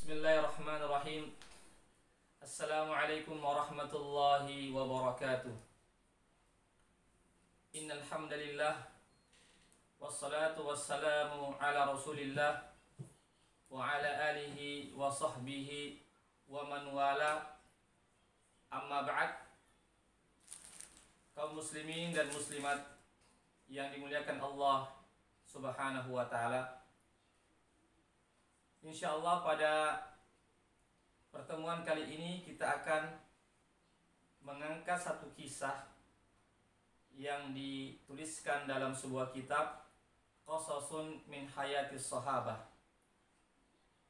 Bismillahirrahmanirrahim. Assalamualaikum warahmatullahi wabarakatuh. Innal hamdalillah wassalatu wassalamu ala Rasulillah wa ala alihi wa sahbihi wa man wala. Amma ba'd. Kaum muslimin dan muslimat yang dimuliakan Allah Subhanahu wa taala. Insyaallah pada pertemuan kali ini kita akan mengangkat satu kisah yang dituliskan dalam sebuah kitab Qasasun min Hayatis Sahabah,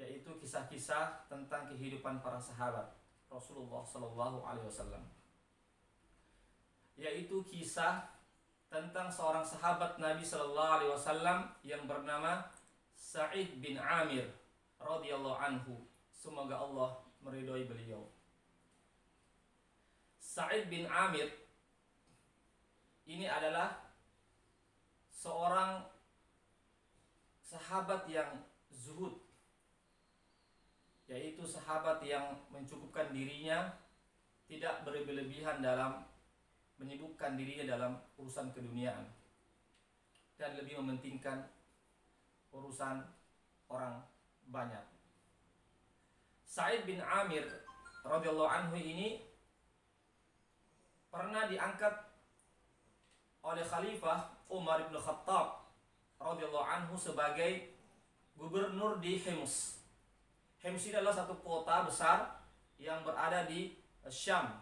yaitu kisah-kisah tentang kehidupan para sahabat Rasulullah sallallahu alaihi wasallam, yaitu kisah tentang seorang sahabat Nabi sallallahu alaihi wasallam yang bernama Sa'id bin Amir radhiyallahu anhu. Semoga Allah meridhai beliau. Sa'id bin Amir ini adalah seorang sahabat yang zuhud, yaitu sahabat yang mencukupkan dirinya, tidak berlebihan dalam menyibukkan dirinya dalam urusan keduniaan dan lebih mementingkan urusan orang banyak. Sa'id bin Amir radhiyallahu anhu ini pernah diangkat oleh Khalifah Umar bin Khattab radhiyallahu anhu sebagai gubernur di Hims. Hims ini adalah satu kota besar yang berada di Syam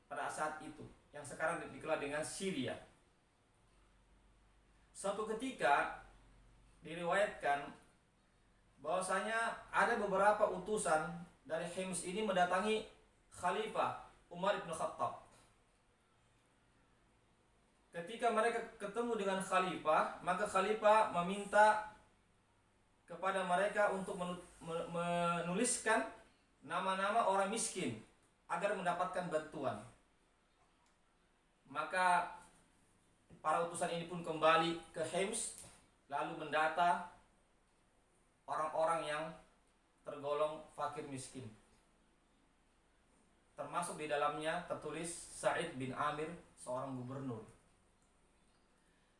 pada saat itu, yang sekarang dikenal dengan Syria. Suatu ketika diriwayatkan bahwasanya ada beberapa utusan dari Hims ini mendatangi Khalifah Umar bin Khattab. Ketika mereka ketemu dengan Khalifah, maka Khalifah meminta kepada mereka untuk menuliskan nama-nama orang miskin agar mendapatkan bantuan. Maka para utusan ini pun kembali ke Hims, lalu mendata orang-orang yang tergolong fakir miskin. Termasuk di dalamnya tertulis Sa'id bin Amir, seorang gubernur.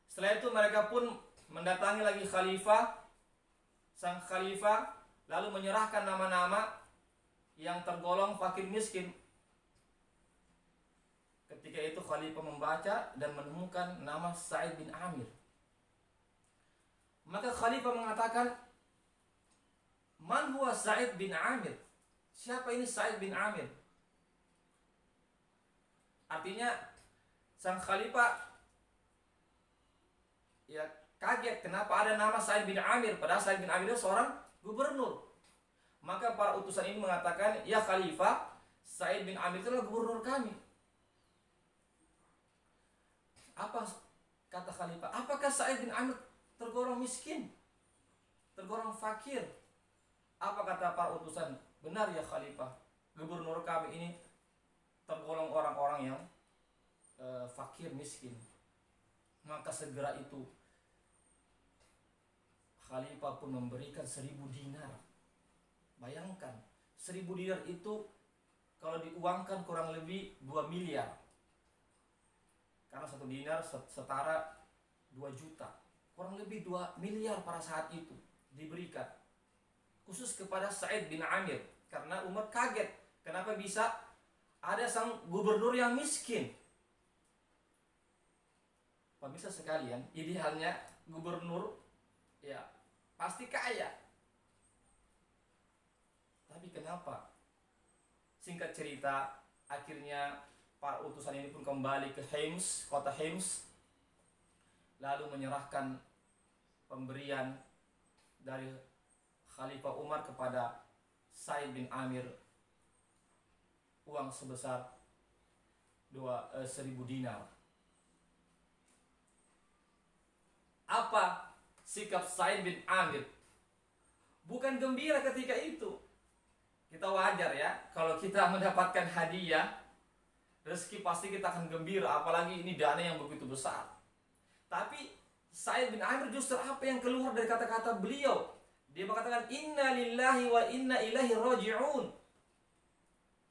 Setelah itu mereka pun mendatangi lagi sang khalifah, lalu menyerahkan nama-nama yang tergolong fakir miskin. Ketika itu khalifah membaca dan menemukan nama Sa'id bin Amir. Maka khalifah mengatakan, "Man huwa Sa'id bin Amir?" Siapa ini Sa'id bin Amir? Artinya sang khalifah ya kaget, kenapa ada nama Sa'id bin Amir, padahal Sa'id bin Amir itu seorang gubernur. Maka para utusan ini mengatakan, "Ya khalifah, Sa'id bin Amir itu adalah gubernur kami." Apa kata khalifah? Apakah Sa'id bin Amir tergolong miskin, tergolong fakir? Apa kata para utusan? "Benar ya khalifah, gubernur kami ini tergolong orang-orang yang fakir miskin." Maka segera itu khalifah pun memberikan 1.000 dinar. Bayangkan, 1.000 dinar itu kalau diuangkan kurang lebih 2 miliar. Karena 1 dinar setara 2 juta. Kurang lebih 2 miliar pada saat itu diberikan. Khusus kepada Sa'id bin Amir. Karena Umar kaget. Kenapa bisa ada sang gubernur yang miskin? Pemirsa sekalian, idealnya gubernur ya pasti kaya. Tapi kenapa? Singkat cerita, akhirnya para utusan ini pun kembali ke Hims, kota Hims, lalu menyerahkan pemberian dari Khalifah Umar kepada Sa'id bin Amir, uang sebesar 1.000 dinar. Apa sikap Sa'id bin Amir? Bukan gembira ketika itu. Kita wajar ya, kalau kita mendapatkan hadiah, rezeki pasti kita akan gembira, apalagi ini dana yang begitu besar. Tapi Sa'id bin Amir justru apa yang keluar dari kata-kata beliau? Dia mengatakan inna lillahi wa inna ilaihi raji'un.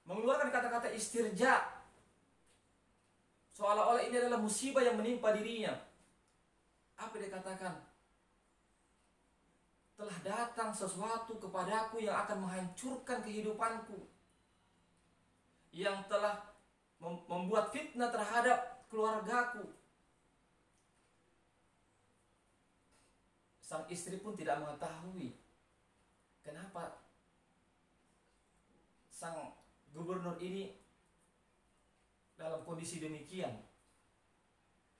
Mengeluarkan kata-kata istirja. Seolah-olah ini adalah musibah yang menimpa dirinya. Apa dia katakan? Telah datang sesuatu kepadaku yang akan menghancurkan kehidupanku. Yang telah membuat fitnah terhadap keluargaku. Sang istri pun tidak mengetahui kenapa sang gubernur ini dalam kondisi demikian.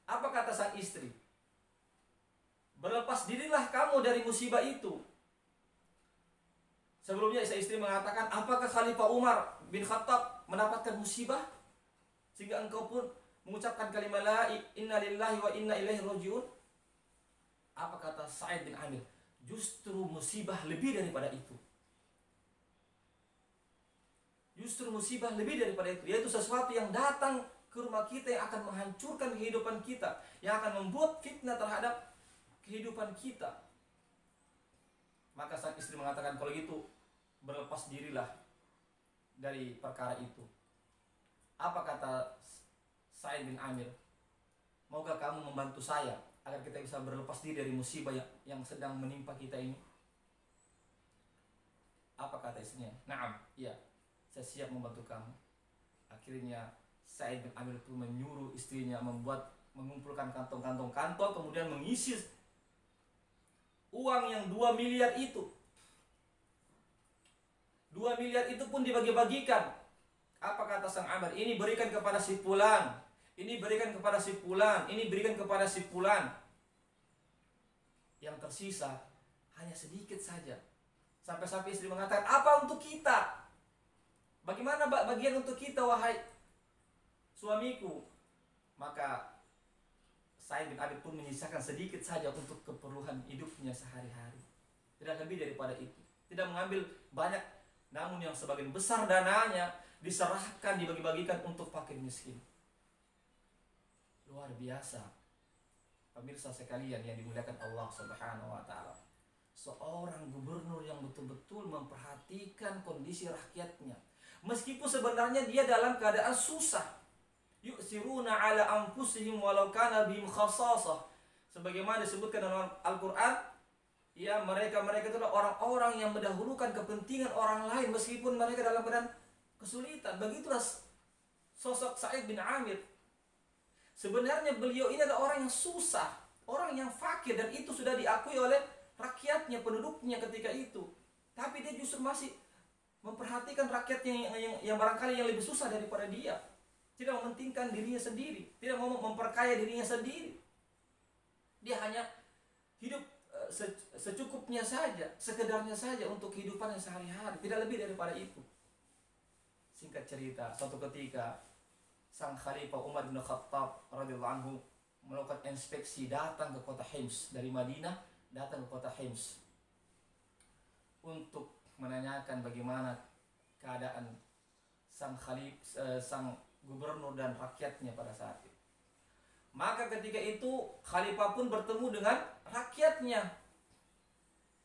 Apa kata sang istri? Berlepas dirilah kamu dari musibah itu. Sebelumnya sang istri mengatakan, apakah Khalifah Umar bin Khattab mendapatkan musibah sehingga engkau pun mengucapkan kalimat la inna lillahi wa inna ilaihi raji'un? Apa kata Sa'id bin Amir? Justru musibah lebih daripada itu. Justru musibah lebih daripada itu, yaitu sesuatu yang datang ke rumah kita yang akan menghancurkan kehidupan kita, yang akan membuat fitnah terhadap kehidupan kita. Maka sang istri mengatakan, kalau gitu berlepas dirilah dari perkara itu. Apa kata Sa'id bin Amir? Maukah kamu membantu saya agar kita bisa berlepas diri dari musibah yang sedang menimpa kita ini? Apa kata istrinya? Naam, iya, saya siap membantu kamu. Akhirnya Sa'id bin Amir itu menyuruh istrinya mengumpulkan kantong-kantong kemudian mengisi uang yang 2 miliar itu. 2 miliar itu pun dibagi-bagikan. Apa kata sang Amir? Ini berikan kepada si fulan, ini berikan kepada si fulan, ini berikan kepada si fulan. Yang tersisa hanya sedikit saja. Sampai-sampai istri mengatakan, apa untuk kita? Bagaimana bagian untuk kita, wahai suamiku? Maka Sa'id bin Abi pun menyisakan sedikit saja untuk keperluan hidupnya sehari-hari. Tidak lebih daripada itu. Tidak mengambil banyak, namun yang sebagian besar dananya diserahkan, dibagi-bagikan untuk fakir miskin. Luar biasa. Pemirsa sekalian yang dimuliakan Allah Subhanahu wa taala. Seorang gubernur yang betul-betul memperhatikan kondisi rakyatnya. Meskipun sebenarnya dia dalam keadaan susah. Yu'siruna ala anfusihim walau kana bihim khasasah. Sebagaimana disebutkan dalam Al-Qur'an, ya mereka itu adalah orang-orang yang mendahulukan kepentingan orang lain meskipun mereka dalam keadaan kesulitan. Begitulah sosok Sa'id bin Amir. Sebenarnya beliau ini adalah orang yang susah, orang yang fakir, dan itu sudah diakui oleh rakyatnya, penduduknya ketika itu. Tapi dia justru masih memperhatikan rakyatnya yang barangkali yang lebih susah daripada dia. Tidak mementingkan dirinya sendiri, tidak mau memperkaya dirinya sendiri. Dia hanya hidup secukupnya saja, sekedarnya saja untuk kehidupannya sehari-hari, tidak lebih daripada itu. Singkat cerita, suatu ketika sang Khalifah Umar bin Khattab radhiyallahu anhu melakukan inspeksi, datang ke kota Hims dari Madinah, datang ke kota Hims untuk menanyakan bagaimana keadaan sang gubernur dan rakyatnya pada saat itu. Maka ketika itu Khalifah pun bertemu dengan rakyatnya,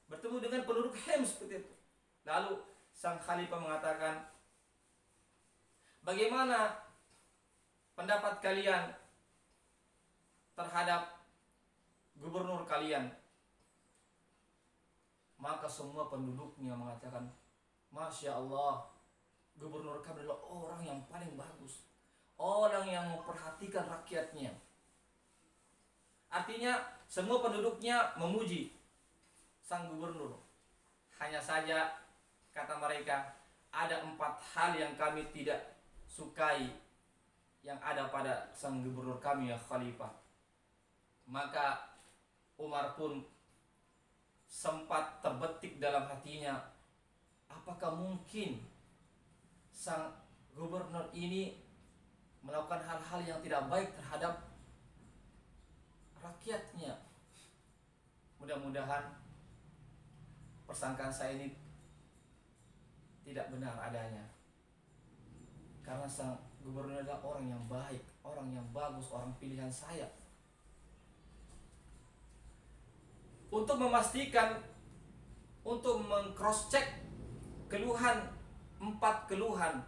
bertemu dengan penduduk Hims seperti itu. Lalu sang Khalifah mengatakan, bagaimana pendapat kalian terhadap gubernur kalian? Maka semua penduduknya mengatakan, Masya Allah, gubernur kami adalah orang yang paling bagus, orang yang memperhatikan rakyatnya. Artinya semua penduduknya memuji sang gubernur. Hanya saja kata mereka, ada 4 hal yang kami tidak sukai yang ada pada sang gubernur kami, ya Khalifah. Maka Umar pun sempat terbetik dalam hatinya, apakah mungkin sang gubernur ini melakukan hal-hal yang tidak baik terhadap rakyatnya? Mudah-mudahan persangkaan saya ini tidak benar adanya, karena sang gubernur adalah orang yang baik, orang yang bagus, orang pilihan saya. Untuk untuk meng-cross check keluhan, 4 keluhan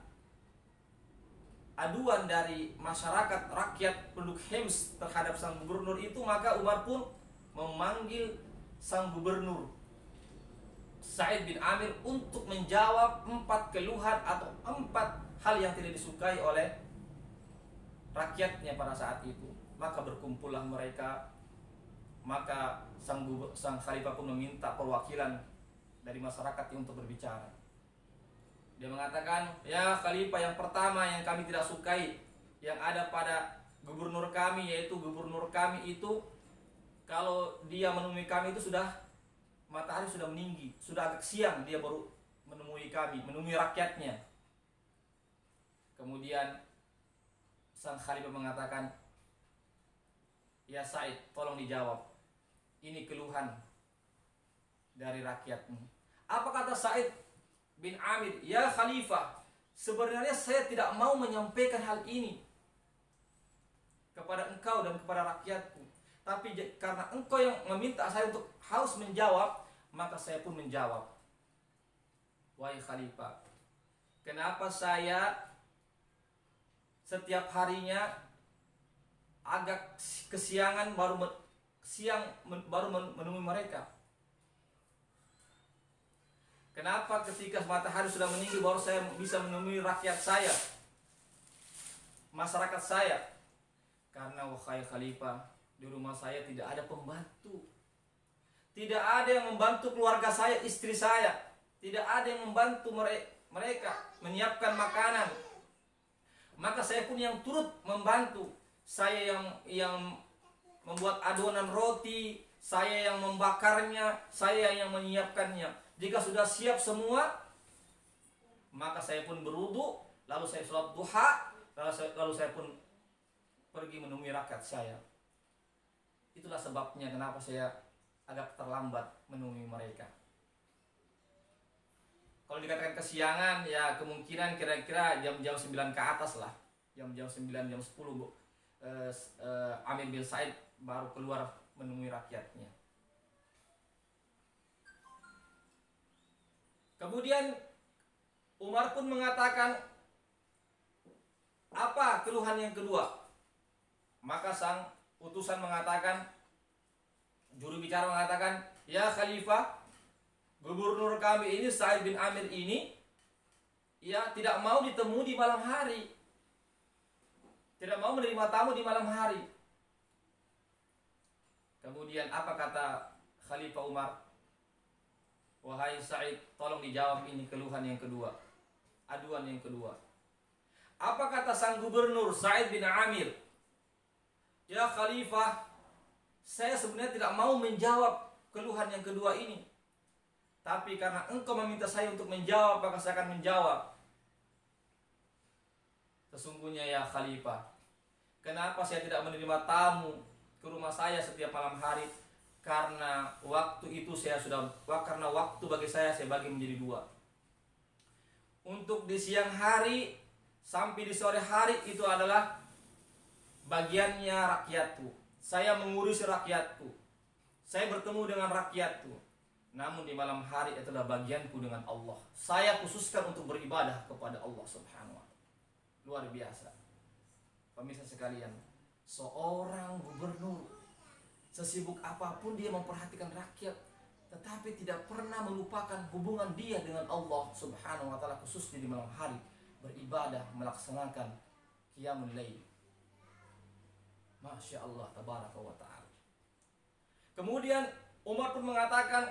aduan dari masyarakat rakyat penduduk Hims terhadap sang gubernur itu, maka Umar pun memanggil sang gubernur Sa'id bin Amir untuk menjawab 4 keluhan atau 4 hal yang tidak disukai oleh rakyatnya pada saat itu. Maka berkumpullah mereka. Maka sang khalifah pun meminta perwakilan dari masyarakat untuk berbicara. Dia mengatakan, ya khalifah, yang pertama yang kami tidak sukai yang ada pada gubernur kami, yaitu gubernur kami itu kalau dia menemui kami itu sudah matahari sudah meninggi, sudah agak siang dia baru menemui kami, menemui rakyatnya. Kemudian sang khalifah mengatakan, ya Said, tolong dijawab, ini keluhan dari rakyatmu. Apa kata Sa'id bin Amir? Ya khalifah, sebenarnya saya tidak mau menyampaikan hal ini kepada engkau dan kepada rakyatku, tapi karena engkau yang meminta saya untuk harus menjawab, maka saya pun menjawab. Wahai khalifah, kenapa saya setiap harinya agak kesiangan baru menemui mereka? Kenapa ketika matahari sudah meninggi baru saya bisa menemui rakyat saya, masyarakat saya? Karena wahai khalifah, di rumah saya tidak ada pembantu, tidak ada yang membantu keluarga saya, istri saya, tidak ada yang membantu mereka menyiapkan makanan. Maka saya pun yang turut membantu. Saya yang membuat adonan roti, saya yang membakarnya, saya yang menyiapkannya. Jika sudah siap semua, maka saya pun berwudu, lalu saya sholat duha, lalu saya pun pergi menemui rakyat saya. Itulah sebabnya kenapa saya agak terlambat menemui mereka. Kalau dikatakan kesiangan, ya kemungkinan kira-kira jam-jam 9 ke atas lah. Jam-jam 9, jam 10 Amir bin Sa'id baru keluar menemui rakyatnya. Kemudian Umar pun mengatakan, apa keluhan yang kedua? Maka sang utusan mengatakan, juru bicara mengatakan, ya khalifah, gubernur kami ini Sa'id bin Amir ini, ya tidak mau ditemui di malam hari, tidak mau menerima tamu di malam hari. Kemudian apa kata Khalifah Umar? Wahai Sa'id, tolong dijawab ini keluhan yang kedua, aduan yang kedua. Apa kata sang gubernur Sa'id bin Amir? Ya Khalifah, saya sebenarnya tidak mau menjawab keluhan yang kedua ini, tapi karena engkau meminta saya untuk menjawab, maka saya akan menjawab. Sesungguhnya ya Khalifah, kenapa saya tidak menerima tamu ke rumah saya setiap malam hari? Karena waktu itu karena waktu bagi saya bagi menjadi 2. Untuk di siang hari sampai di sore hari itu adalah bagiannya rakyatku. Saya mengurusi rakyatku. Saya bertemu dengan rakyatku. Namun di malam hari itu adalah bagianku dengan Allah. Saya khususkan untuk beribadah kepada Allah Subhanahu wa ta'ala. Luar biasa. Pemirsa sekalian, seorang gubernur, sesibuk apapun dia memperhatikan rakyat, tetapi tidak pernah melupakan hubungan dia dengan Allah Subhanahu wa ta'ala, khususnya di malam hari, beribadah, melaksanakan qiyamul lail. Masya Allah tabaraka wa ta'ala. Kemudian Umar pun mengatakan,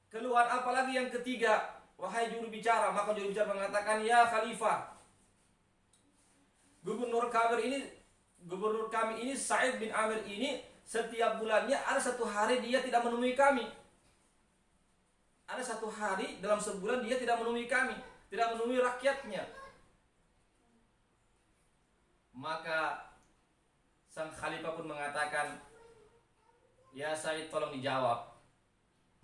keluhan apa lagi yang ketiga, wahai juru bicara? Maka juru bicara mengatakan, ya Khalifah, gubernur kami ini Sa'id bin Amir ini, setiap bulannya ada 1 hari dia tidak menemui kami. Ada 1 hari dalam sebulan dia tidak menemui kami, tidak menemui rakyatnya. Maka sang khalifah pun mengatakan, ya Said, tolong dijawab.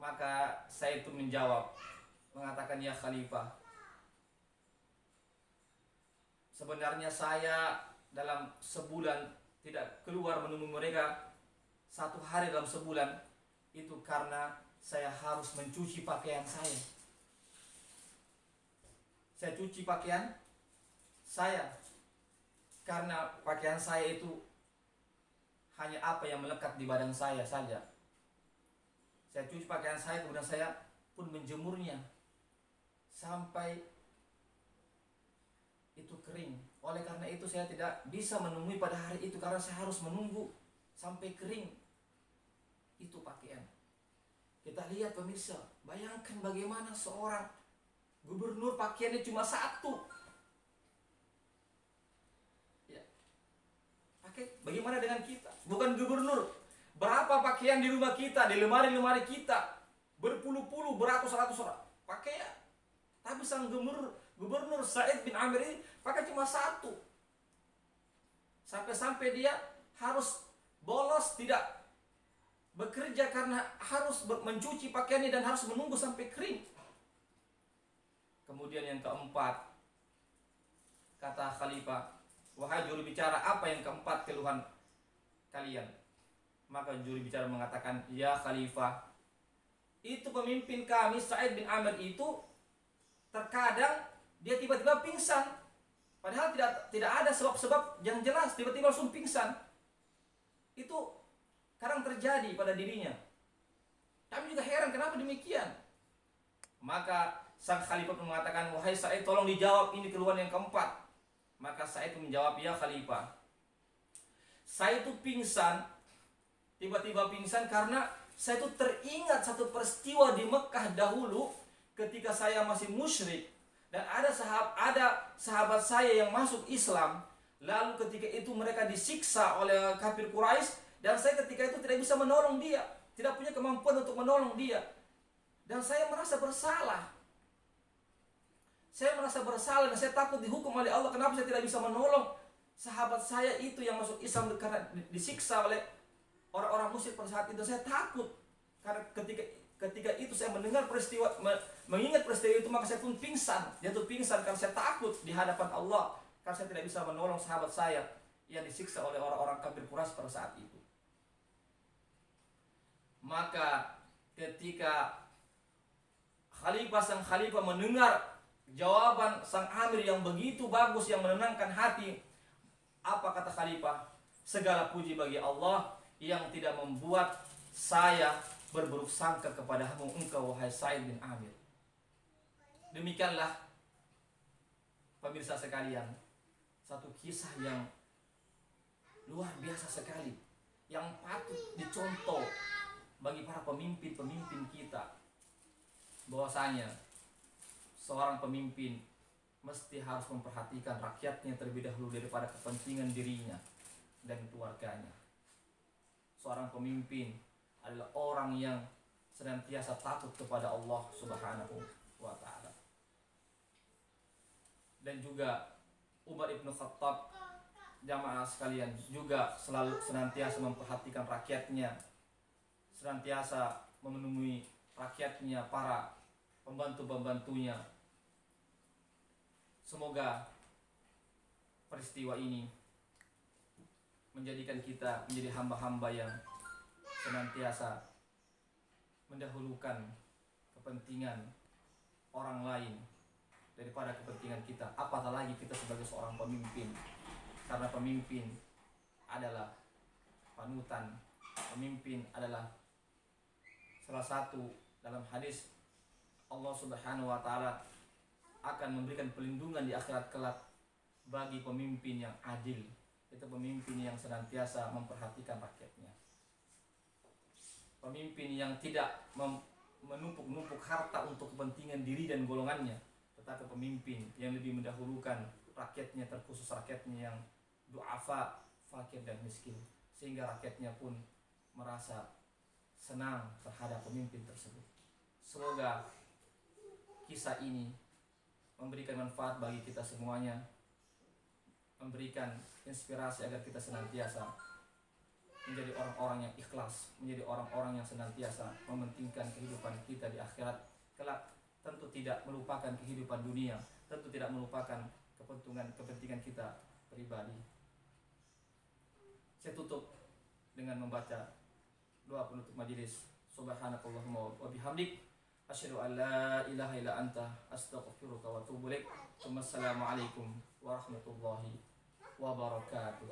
Maka Said pun menjawab, mengatakan, ya khalifah, sebenarnya saya dalam sebulan tidak keluar menemui mereka 1 hari dalam sebulan, itu karena saya harus mencuci pakaian saya. Saya cuci pakaian saya karena pakaian saya itu hanya apa yang melekat di badan saya saja. Saya cuci pakaian saya, kemudian saya pun menjemurnya sampai itu kering. Oleh karena itu saya tidak bisa menemui pada hari itu, karena saya harus menunggu sampai kering itu pakaian. Kita lihat pemirsa, bayangkan bagaimana seorang gubernur pakaiannya cuma satu. Ya. Bagaimana dengan kita? Bukan gubernur, berapa pakaian di rumah kita, di lemari-lemari kita, berpuluh-puluh, beratus-ratus pakaian. Tapi sang gubernur Sa'id bin Amir ini pakai cuma satu. Sampai-sampai dia harus bolos, tidak bekerja karena harus mencuci pakaiannya dan harus menunggu sampai kering. Kemudian yang keempat, kata khalifah, wahai juru bicara, apa yang keempat keluhan kalian? Maka juru bicara mengatakan, ya khalifah, itu pemimpin kami Sa'id bin Amir itu terkadang dia tiba-tiba pingsan, padahal tidak ada sebab-sebab yang jelas, tiba-tiba langsung pingsan. Itu kadang terjadi pada dirinya. Kami juga heran kenapa demikian. Maka sang khalifah mengatakan, wahai Sa'id, tolong dijawab ini keluhan yang keempat. Maka Sa'id menjawab, ya khalifah, saya itu pingsan, tiba-tiba pingsan karena saya itu teringat satu peristiwa di Mekah dahulu ketika saya masih musyrik, dan ada sahabat saya yang masuk Islam. Lalu ketika itu mereka disiksa oleh kafir Quraisy, dan saya ketika itu tidak bisa menolong dia, tidak punya kemampuan untuk menolong dia, dan saya merasa bersalah. Saya merasa bersalah dan saya takut dihukum oleh Allah. Kenapa saya tidak bisa menolong sahabat saya itu yang masuk Islam karena disiksa oleh orang-orang musyrik pada saat itu? Saya takut karena ketika itu saya mendengar peristiwa, mengingat peristiwa itu, maka saya pun pingsan. Jatuh pingsan karena saya takut di hadapan Allah, karena saya tidak bisa menolong sahabat saya yang disiksa oleh orang-orang kafir Quraisy pada saat itu. Maka ketika sang khalifah mendengar jawaban sang amir yang begitu bagus, yang menenangkan hati, apa kata khalifah? Segala puji bagi Allah yang tidak membuat saya berburuk sangka kepadamu, engkau wahai Sa'id bin Amir. Demikianlah pemirsa sekalian, satu kisah yang luar biasa sekali, yang patut dicontoh bagi para pemimpin-pemimpin kita, bahwasanya seorang pemimpin mesti harus memperhatikan rakyatnya terlebih dahulu daripada kepentingan dirinya dan keluarganya. Seorang pemimpin adalah orang yang senantiasa takut kepada Allah Subhanahu wa ta'ala. Dan juga Umar ibn Khattab, jamaah sekalian, juga selalu senantiasa memperhatikan rakyatnya, senantiasa memenuhi rakyatnya, para pembantu-pembantunya. Semoga peristiwa ini menjadikan kita menjadi hamba-hamba yang senantiasa mendahulukan kepentingan orang lain daripada kepentingan kita. Apatah lagi kita sebagai seorang pemimpin, karena pemimpin adalah panutan, pemimpin adalah salah satu dalam hadis Allah Subhanahu wa ta'ala akan memberikan perlindungan di akhirat kelak bagi pemimpin yang adil. Itu pemimpin yang senantiasa memperhatikan rakyatnya, pemimpin yang tidak menumpuk-numpuk harta untuk kepentingan diri dan golongannya, tetapi pemimpin yang lebih mendahulukan rakyatnya, terkhusus rakyatnya yang du'afa, fakir dan miskin, sehingga rakyatnya pun merasa senang terhadap pemimpin tersebut. Semoga kisah ini memberikan manfaat bagi kita semuanya, memberikan inspirasi agar kita senantiasa menjadi orang-orang yang ikhlas, menjadi orang-orang yang senantiasa mementingkan kehidupan kita di akhirat kelak. Tentu tidak melupakan kehidupan dunia, tentu tidak melupakan kepentingan kita pribadi. Saya tutup dengan membaca doa penutup majelis. Subhanakallahumma wa bihamdik asyhadu an la ilaha illa anta astaghfiruka wa atubu ilaik. Wassalamualaikum warahmatullahi wabarakatuh.